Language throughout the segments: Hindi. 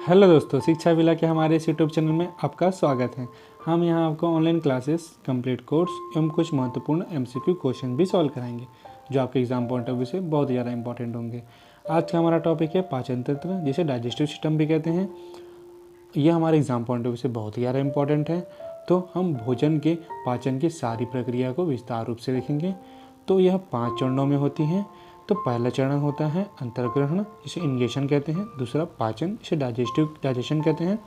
हेलो दोस्तों, शिक्षा विला के हमारे इस यूट्यूब चैनल में आपका स्वागत है। हम यहां आपको ऑनलाइन क्लासेस, कंप्लीट कोर्स एवं कुछ महत्वपूर्ण एमसीक्यू क्वेश्चन भी सॉल्व कराएंगे जो आपके एग्जाम पॉइंट ऑफ व्यू से बहुत ज़्यादा इंपॉर्टेंट होंगे। आज का हमारा टॉपिक है पाचन तंत्र, जिसे डाइजेस्टिव सिस्टम भी कहते हैं। यह हमारे एग्जाम पॉइंट ऑफ व्यू से बहुत ही ज़्यादा इंपॉर्टेंट है। तो हम भोजन के पाचन की सारी प्रक्रिया को विस्तार रूप से देखेंगे। तो यह 5 चरणों में होती हैं। तो पहला चरण होता है अंतर्ग्रहण, जिसे इंगेशन कहते हैं। दूसरा पाचन, जिसे डाइजेशन कहते हैं।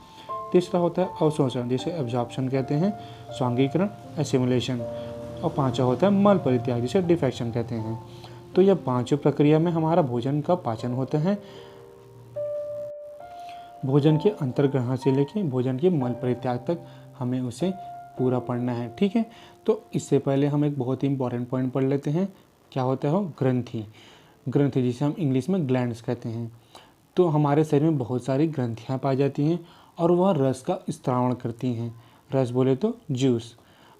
तीसरा होता है अवशोषण, जिसे एब्जॉर्प्शन कहते हैं। स्वांगीकरण, एसिमुलेशन। और पांचवा होता है मल परित्याग, जिसे डिफेक्शन कहते हैं। तो यह पांचों प्रक्रिया में हमारा भोजन का पाचन होता है। भोजन के अंतर्ग्रहण से लेकर भोजन के मल परित्याग तक हमें उसे पूरा पढ़ना है, ठीक है। तो इससे पहले हम एक बहुत ही इंपॉर्टेंट पॉइंट पढ़ लेते हैं। क्या होता है? ग्रंथि। ग्रंथि, जिसे हम इंग्लिश में ग्लैंड्स कहते हैं। तो हमारे शरीर में बहुत सारी ग्रंथियाँ पाई जाती हैं और वह रस का स्त्रावण करती हैं। रस बोले तो जूस।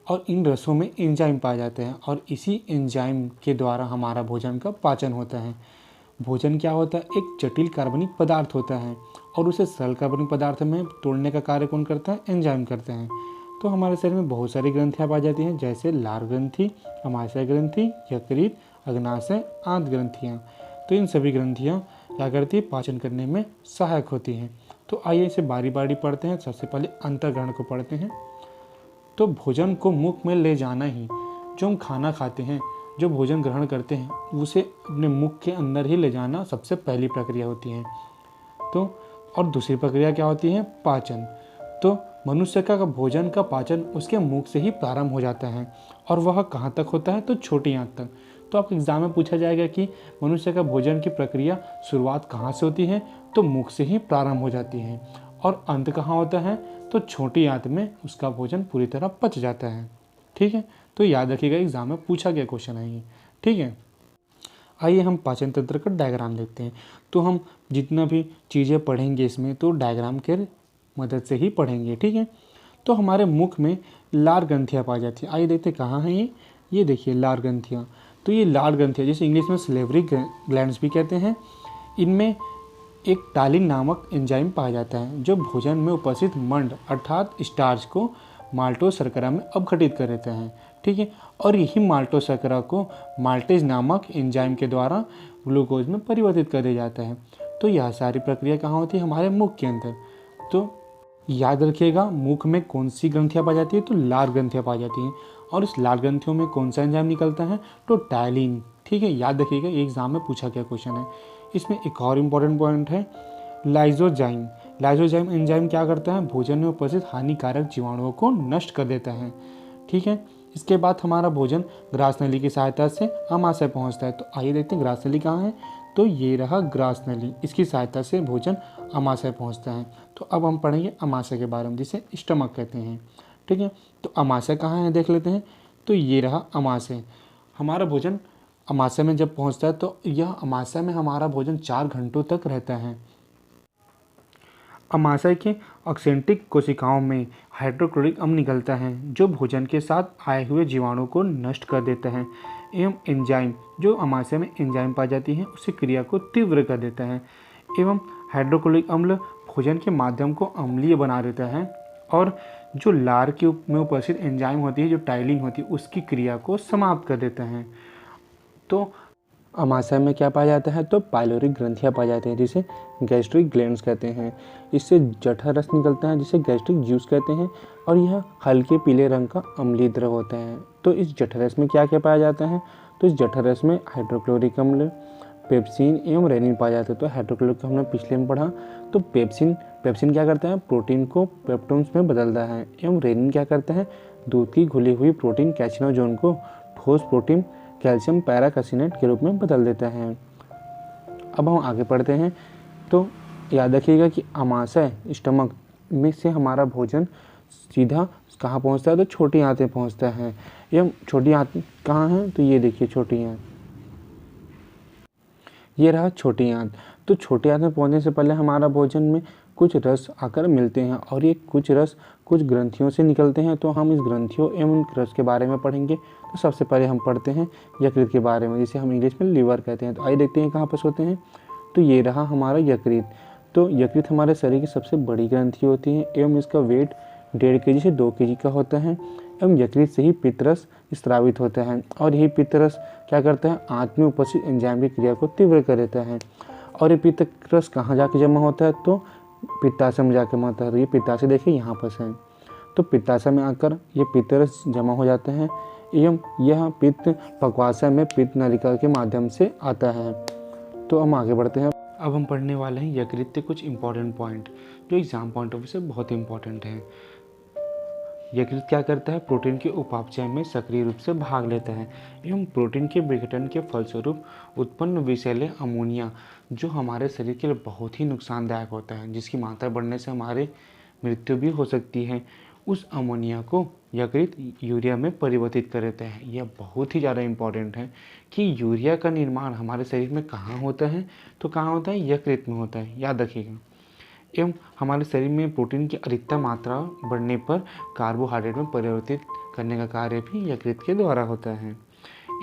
और इन रसों में एंजाइम पाए जाते हैं और इसी एंजाइम के द्वारा हमारा भोजन का पाचन होता है। भोजन क्या होता है? एक जटिल कार्बनिक पदार्थ होता है और उसे सरल कार्बनिक पदार्थ में तोड़ने का कार्य कौन करता है? एंजाइम करते हैं। तो हमारे शरीर में बहुत सारी ग्रंथियाँ पाई जाती हैं, जैसे लार ग्रंथि, अमाशय ग्रंथि, यकृत, अग्नाशय, आंत ग्रंथियाँ। तो इन सभी ग्रंथियाँ क्या करती है? पाचन करने में सहायक होती हैं। तो आइए इसे बारी बारी पढ़ते हैं। सबसे पहले अंतर्ग्रहण को पढ़ते हैं। तो भोजन को मुख में ले जाना ही, जो हम खाना खाते हैं, जो भोजन ग्रहण करते हैं, उसे अपने मुख के अंदर ही ले जाना सबसे पहली प्रक्रिया होती है। तो और दूसरी प्रक्रिया क्या होती है? पाचन। तो मनुष्य का भोजन का पाचन उसके मुख से ही प्रारंभ हो जाता है और वह कहाँ तक होता है? तो छोटी आंत तक। तो आपके एग्जाम में पूछा जाएगा कि मनुष्य का भोजन की प्रक्रिया शुरुआत कहाँ से होती है? तो मुख से ही प्रारंभ हो जाती है। और अंत कहाँ होता है? तो छोटी आंत में उसका भोजन पूरी तरह पच जाता है, ठीक है। तो याद रखिएगा, एग्जाम में पूछा गया क्वेश्चन है ये, ठीक है। आइए हम पाचन तंत्र का डायग्राम देखते हैं। तो हम जितना भी चीज़ें पढ़ेंगे इसमें, तो डायग्राम के मदद से ही पढ़ेंगे, ठीक है। तो हमारे मुख में लार ग्रंथियाँ पाई जाती हैं। आइए देखते हैं कहाँ हैं ये देखिए लार ग्रंथियाँ। तो ये लार ग्रंथियाँ, जिसे इंग्लिश में सलेवरी ग्लैंड्स भी कहते हैं, इनमें एक टालिन नामक एंजाइम पाया जाता है जो भोजन में उपस्थित मंड अर्थात स्टार्च को माल्टोज शर्करा में अपघटित कर देते हैं, ठीक है। और यही माल्टोज शर्करा को माल्टेज नामक एंजाइम के द्वारा ग्लूकोज में परिवर्तित कर दिया जाता है। तो यह सारी प्रक्रिया कहाँ होती है? हमारे मुख के अंदर। तो याद रखिएगा, मुख में कौन सी ग्रंथियाँ पाई जाती है? तो लार ग्रंथियाँ पाई जाती हैं। और इस लार ग्रंथियों में कौन सा एंजाइम निकलता है? तो टाइलिन, ठीक है। याद रखिएगा, ये एग्जाम में पूछा गया क्वेश्चन है। इसमें एक और इम्पॉर्टेंट पॉइंट है लाइजोजाइम। लाइजोजाइम एंजाइम क्या करता है? भोजन में उपस्थित हानिकारक जीवाणुओं को नष्ट कर देता है, ठीक है। इसके बाद हमारा भोजन ग्रास नली की सहायता से अमाशय पहुंचता है। तो आइए देखते हैं ग्रास नली कहाँ है। तो ये रहा ग्रास नली, इसकी सहायता से भोजन अमाशय पहुंचता है। तो अब हम पढ़ेंगे अमाशय के बारे में, जिसे स्टमक कहते हैं, ठीक है। तो अमाशय कहाँ है देख लेते हैं। तो ये रहा अमाशय। हमारा भोजन अमाशय में जब पहुंचता है तो यह अमाशय में हमारा भोजन 4 घंटों तक रहता है। अमाशय के ऑक्सेंटिक कोशिकाओं में हाइड्रोक्लोरिक अम्ल निकलता है जो भोजन के साथ आए हुए जीवाणु को नष्ट कर देता है एवं एंजाइम, जो अमाशय में एंजाइम पाई जाती है, उसी क्रिया को तीव्र कर देता है। एवं हाइड्रोक्लोरिक अम्ल भोजन के माध्यम को अम्लीय बना देता है और जो लार के में उपस्थित एंजाइम होती है, जो टाइलिन होती है, उसकी क्रिया को समाप्त कर देता है। तो अमाशय में क्या पाया जाता है? तो पाइलोरिक ग्रंथियाँ पाई जाती हैं, जिसे गैस्ट्रिक ग्लैंड्स कहते हैं। इससे जठर रस निकलता है, जिसे गैस्ट्रिक जूस कहते हैं, और यह हल्के पीले रंग का अम्लीय द्रव होता है। तो इस जठर रस में क्या क्या पाया जाता है? तो इस जठर रस में हाइड्रोक्लोरिक अम्ल, पेप्सिन एवं रेनिन पाया जाता है। तो हाइड्रोक्लोरिक हमने पिछले में पढ़ा। तो पेप्सिन क्या करता है? प्रोटीन को पेप्टोन्स में बदलता है। एवं रेनिन क्या करता है? दूध की घुली हुई प्रोटीन कैल्सिनोजोन को ठोस प्रोटीन कैल्शियम पैराकासिनेट के रूप में बदल देता है। अब हम आगे पढ़ते हैं। तो याद रखिएगा कि अमाशय स्टमक में से हमारा भोजन सीधा कहाँ पहुँचता है? तो छोटी आंतें पहुँचता है। यह छोटी आंत कहाँ है? तो ये देखिए छोटी आंत, ये रहा छोटी आंत। तो छोटी आंत में पहुँचने से पहले हमारा भोजन में कुछ रस आकर मिलते हैं और ये कुछ रस कुछ ग्रंथियों से निकलते हैं। तो हम इस ग्रंथियों एवं रस के बारे में पढ़ेंगे। तो सबसे पहले हम पढ़ते हैं यकृत के बारे में, जिसे हम इंग्लिश में लीवर कहते हैं। तो आइए देखते हैं कहाँ पर होते हैं। तो ये रहा हमारा यकृत। तो यकृत हमारे शरीर की सबसे बड़ी ग्रंथि होती है एवं इसका वेट 1.5 kg से 2 kg का होता है एवं यकृत से ही पित्तरस स्रावित होता है और यही पित्तरस क्या करता है, आंत में उपस्थित एंजाइम की क्रिया को तीव्र कर देता है। और ये पित्तरस कहाँ जाके जमा होता है, तो पित्ताशय में जाके जमा होता है। तो ये पित्ताशय देखिए यहाँ पर है, तो पित्ताशय में आकर ये पित्तरस जमा हो जाते हैं एवं यह पित्त पक्वाशय में पित्त नलिका के माध्यम से आता है। तो हम आगे बढ़ते हैं। अब हम पढ़ने वाले हैं यकृत के कुछ इंपॉर्टेंट पॉइंट जो एग्जाम पॉइंट ऑफ व्यू से बहुत इंपॉर्टेंट है। यकृत क्या करता है, प्रोटीन के उपापचय में सक्रिय रूप से भाग लेता है एवं प्रोटीन के विघटन के फलस्वरूप उत्पन्न विषैले अमोनिया जो हमारे शरीर के लिए बहुत ही नुकसानदायक होता है, जिसकी मात्रा बढ़ने से हमारी मृत्यु भी हो सकती है, उस अमोनिया को यकृत यूरिया में परिवर्तित कर देता है। यह बहुत ही ज़्यादा इम्पॉर्टेंट है कि यूरिया का निर्माण हमारे शरीर में कहाँ होता है, तो कहाँ होता है, यकृत में होता है, याद रखिएगा। एवं हमारे शरीर में प्रोटीन की अधिकतम मात्रा बढ़ने पर कार्बोहाइड्रेट में परिवर्तित करने का कार्य भी यकृत के द्वारा होता है।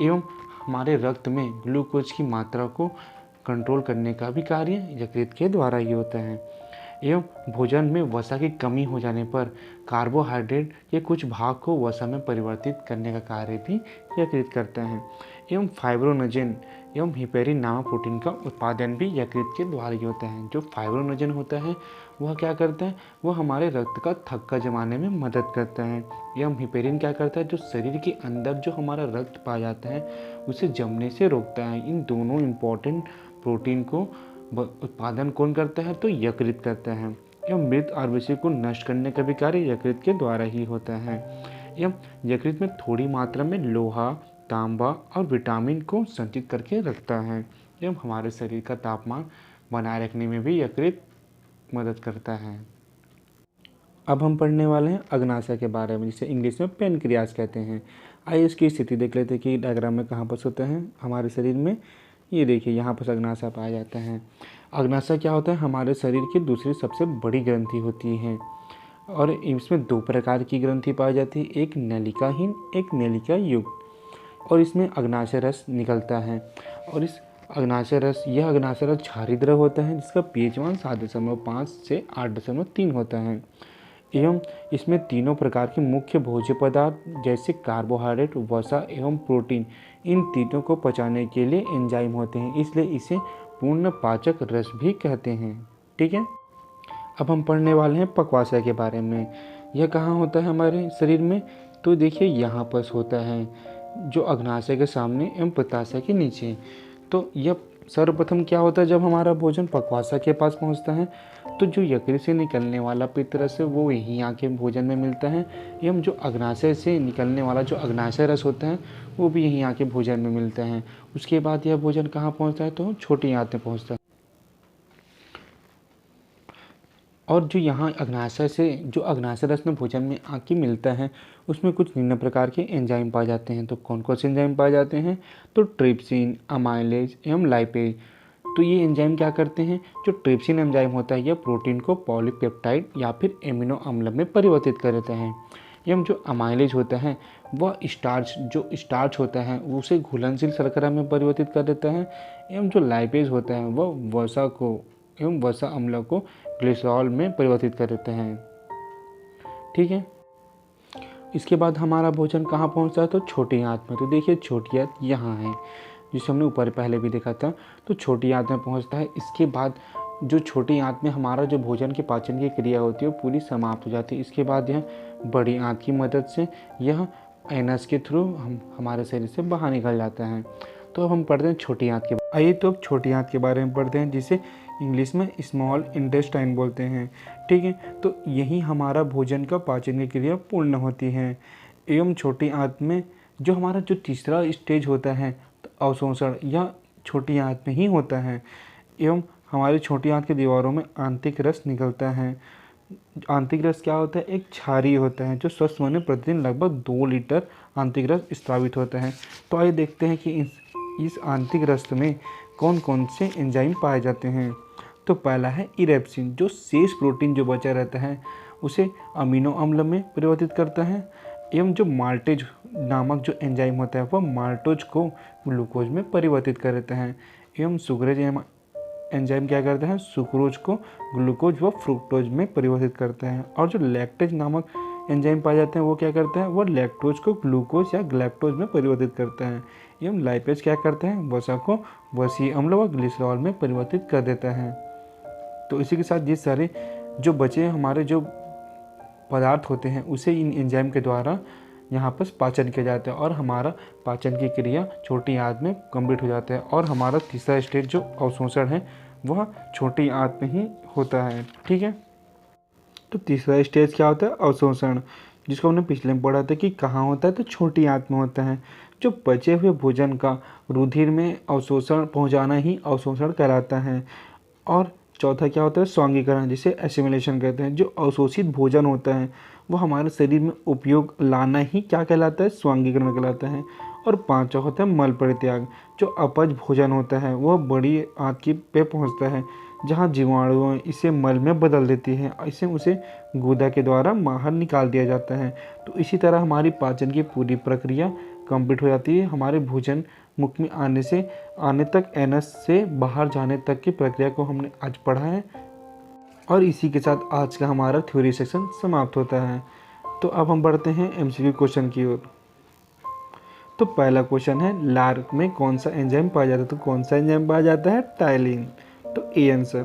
एवं हमारे रक्त में ग्लूकोज की मात्रा को कंट्रोल करने का भी कार्य यकृत के द्वारा ही होता है। एवं भोजन में वसा की कमी हो जाने पर कार्बोहाइड्रेट के कुछ भाग को वसा में परिवर्तित करने का कार्य भी यकृत करता है। एवं फाइब्रोनोजेन एवं हिपेरिन नामक प्रोटीन का उत्पादन भी यकृत के द्वारा ही होता है। जो फाइब्रोनोजेन होता है वह क्या करता है, वह हमारे रक्त का थक्का जमाने में मदद करता है। एवं हिपेरिन क्या करता है, जो शरीर के अंदर जो हमारा रक्त पाया जाता है उसे जमने से रोकता है। इन दोनों इम्पॉर्टेंट प्रोटीन को उत्पादन कौन करता है, तो यकृत करता है। एवं मृत आरबीसी को नष्ट करने का भी कार्य यकृत के द्वारा ही होता है। एवं यकृत में थोड़ी मात्रा में लोहा, तांबा और विटामिन को संचित करके रखता है एवं हमारे शरीर का तापमान बनाए रखने में भी यकृत मदद करता है। अब हम पढ़ने वाले हैं अग्नाशय के बारे में, जिसे इंग्लिश में पैनक्रियास कहते हैं। आइए इसकी स्थिति देख लेते हैं कि डायग्राम में कहाँ पर होते हैं हमारे शरीर में। ये देखिए यहाँ पर अग्नाशय पाया जाता है। अग्नाशय क्या होता है, हमारे शरीर की दूसरी सबसे बड़ी ग्रंथि होती है और इसमें 2 प्रकार की ग्रंथि पाई जाती है, एक नलिकाहीन, एक नलिका युक्त। और इसमें अग्नाशय रस निकलता है और इस अग्नाशय रस क्षारीय द्रव होता है जिसका pH मान 7.5 से 8.3 होता है। एवं इसमें तीनों प्रकार के मुख्य भोज्य पदार्थ जैसे कार्बोहाइड्रेट, वसा एवं प्रोटीन, इन तीनों को पचाने के लिए एंजाइम होते हैं, इसलिए इसे पूर्ण पाचक रस भी कहते हैं। ठीक है, अब हम पढ़ने वाले हैं पक्वाशय के बारे में। यह कहाँ होता है हमारे शरीर में, तो देखिए यहाँ पर होता है, जो अग्नाशय के सामने एवं पित्ताशय के नीचे। तो यह सर्वप्रथम क्या होता है, जब हमारा भोजन पक्वाशय के पास पहुंचता है तो जो यकृत से निकलने वाला पित्तरस है वो यहीं आके भोजन में मिलता है एवं जो अग्नाशय से निकलने वाला जो अग्नाशय रस होता है वो भी यहीं आके भोजन में मिलता है। उसके बाद यह भोजन कहाँ पहुँचता है, तो छोटी आंत में पहुँचता है। और जो यहाँ अग्नाशय रस में भोजन में आके मिलता है उसमें कुछ निम्न प्रकार के एंजाइम पाए जाते हैं। तो कौन कौन से एंजाइम पाए जाते हैं, तो ट्रिप्सिन, अमाइलेज एवं लाइपेज। तो ये एंजाइम क्या करते हैं, जो ट्रिप्सिन एंजाइम होता है यह प्रोटीन को पॉलीपेप्टाइड या फिर एमिनो अम्ल में परिवर्तित कर देता है। एवं जो अमाइलेज होता है वह स्टार्च होता है उसे घुलनशील शर्करा में परिवर्तित कर देता है। एवं जो लाइपेज होता है वह वसा अम्ल को ग्लिसरॉल में परिवर्तित कर देते हैं। ठीक है, इसके बाद हमारा भोजन कहाँ पहुँचता है, तो छोटी आंत में। तो देखिए छोटी आंत यहाँ है, जिसे हमने ऊपर पहले भी देखा था, तो छोटी आंत में पहुँचता है। इसके बाद जो छोटी आंत में हमारा जो भोजन के पाचन की क्रिया होती है वो पूरी समाप्त हो जाती है। इसके बाद यह बड़ी आंत की मदद से यह एनस के थ्रू हमारे शरीर से बाहर निकल जाता है। तो अब हम पढ़ते हैं छोटी आंत के। आइए तो अब छोटी आंत के बारे में पढ़ते हैं, जिसे इंग्लिश में स्मॉल इंटेस्टाइन बोलते हैं। ठीक है, तो यही हमारा भोजन का पाचन की क्रिया पूर्ण होती है। एवं छोटी आंत में जो हमारा जो तीसरा स्टेज होता है अवशोषण, यह छोटी आंत में ही होता है। एवं हमारी छोटी आंत की दीवारों में आंतरिक रस निकलता है। आंतरिक रस क्या होता है, एक क्षारीय होता है जो स्वस्थ होने प्रतिदिन लगभग 2 लीटर आंतरिक रस स्रावित होता है। तो आइए देखते हैं कि इस आंतरिक रस में कौन कौन से एंजाइम पाए जाते हैं। तो पहला है इरेप्सिन, जो शेष प्रोटीन जो बचा रहता है उसे अमीनो अम्ल में परिवर्तित करता है। एवं जो माल्टेज नामक जो एंजाइम होता है वह माल्टोज को ग्लूकोज में परिवर्तित कर देता है। एवं एंजाइम क्या करते हैं, सुक्रोज को ग्लूकोज व फ्रुक्टोज में परिवर्तित करते हैं। और जो लैक्टेज नामक एंजाइम पाए जाते हैं वो क्या करते हैं, वो लैक्टोज को ग्लूकोज या ग्लैक्टोज में परिवर्तित करते हैं। एवं लाइपेज क्या करते हैं, वसा को वसीय अम्ल व ग्लिसरॉल में परिवर्तित कर देता है। तो इसी के साथ ये सारे जो बचे हमारे जो पदार्थ होते हैं उसे इन एंजाइम के द्वारा यहाँ पर पाचन किया जाता है और हमारा पाचन की क्रिया छोटी आंत में कंप्लीट हो जाता है। और हमारा तीसरा स्टेज जो अवशोषण है वह छोटी आंत में ही होता है। ठीक है, तो तीसरा स्टेज क्या होता है, अवशोषण, जिसको हमने पिछले में पढ़ा था कि कहाँ होता है, तो छोटी आंत में होता है। जो बचे हुए भोजन का रुधिर में अवशोषण पहुँचाना ही अवशोषण कहलाता है। और चौथा क्या होता है, स्वांगीकरण, जिसे एसिमिलेशन कहते हैं। जो अवशोषित भोजन होता है वो हमारे शरीर में उपयोग लाना ही क्या कहलाता है, स्वांगीकरण कहलाता है। और पांचवा होता है मल परित्याग। जो अपच भोजन होता है वह बड़ी आंत की पे पहुंचता है जहां जीवाणु इसे मल में बदल देती है, इसे उसे गुदा के द्वारा बाहर निकाल दिया जाता है। तो इसी तरह हमारी पाचन की पूरी प्रक्रिया कंप्लीट हो जाती है। हमारे भोजन मुख में आने तक एनस से बाहर जाने तक की प्रक्रिया को हमने आज पढ़ा है। और इसी के साथ आज का हमारा थ्योरी सेक्शन समाप्त होता है। तो अब हम बढ़ते हैं एमसीक्यू क्वेश्चन की ओर। तो पहला क्वेश्चन है, लार में कौन सा एंजाइम पाया जाता है, तो कौन सा एंजाइम पाया जाता है, टाइलिन। तो ए आंसर।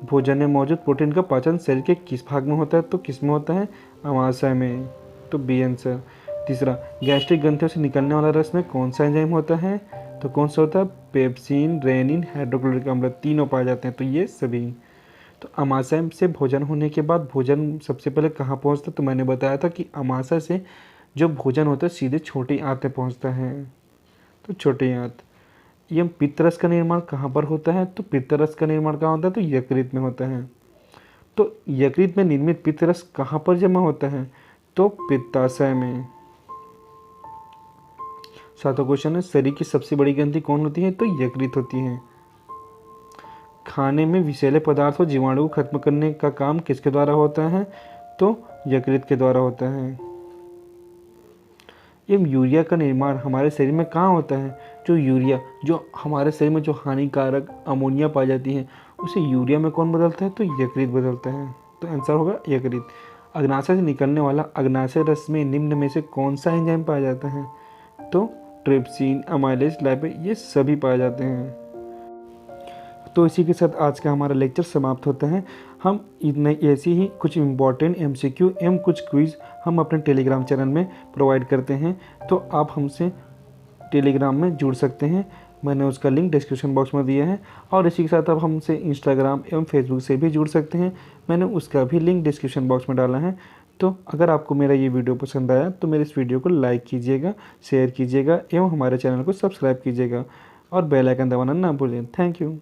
भोजन में मौजूद प्रोटीन का पाचन शरीर के किस भाग में होता है, तो किस में होता है, अमाशय में। तो बी आंसर। तीसरा, गैस्ट्रिक ग्रंथियों से निकलने वाला रस में कौन सा एंजाइम होता है, तो कौन सा होता है, पेप्सिन, रेनिन, हाइड्रोक्लोरिक अम्ल, तीनों पाए जाते हैं, तो ये सभी। तो अमाशय से भोजन होने के बाद भोजन सबसे पहले कहाँ पहुँचता, तो मैंने बताया था कि अमाशय से जो भोजन होता है सीधे छोटी आंत में पहुँचता है। तो छोटी आंत। यह पित्तरस का निर्माण कहाँ पर होता है, तो पित्तरस का निर्माण कहाँ होता है, तो यकृत में होता है। तो यकृत में निर्मित पित्तरस कहाँ पर जमा होता है, तो पित्ताशय में। सातवां क्वेश्चन है, शरीर की सबसे बड़ी ग्रंथि कौन होती है, तो यकृत होती है। खाने में विषैले पदार्थ और जीवाणु को खत्म करने का काम किसके द्वारा होता है, तो यकृत के द्वारा होता है। ये यूरिया का निर्माण हमारे शरीर में कहाँ होता है, जो यूरिया, जो हमारे शरीर में जो हानिकारक अमोनिया पाई जाती है उसे यूरिया में कौन बदलता है, तो यकृत बदलता है। तो आंसर होगा यकृत। अग्नाशय से निकलने वाला अग्नाशय रस में निम्न में से कौन सा एंजाइम पाया जाता है, तो ट्रिप्सिन, अमाइलेज, लाइपेज, ये सभी पाए जाते हैं। तो इसी के साथ आज का हमारा लेक्चर समाप्त होता है। हम इतने ऐसी ही कुछ इम्पॉर्टेंट एमसीक्यू एवं कुछ क्विज़ हम अपने टेलीग्राम चैनल में प्रोवाइड करते हैं, तो आप हमसे टेलीग्राम में जुड़ सकते हैं। मैंने उसका लिंक डिस्क्रिप्शन बॉक्स में दिया है। और इसी के साथ आप हमसे इंस्टाग्राम एवं फेसबुक से भी जुड़ सकते हैं, मैंने उसका भी लिंक डिस्क्रिप्शन बॉक्स में डाला है। तो अगर आपको मेरा ये वीडियो पसंद आया तो मेरे इस वीडियो को लाइक कीजिएगा, शेयर कीजिएगा एवं हमारे चैनल को सब्सक्राइब कीजिएगा और बेल आइकन दबाना ना भूलें। Thank you.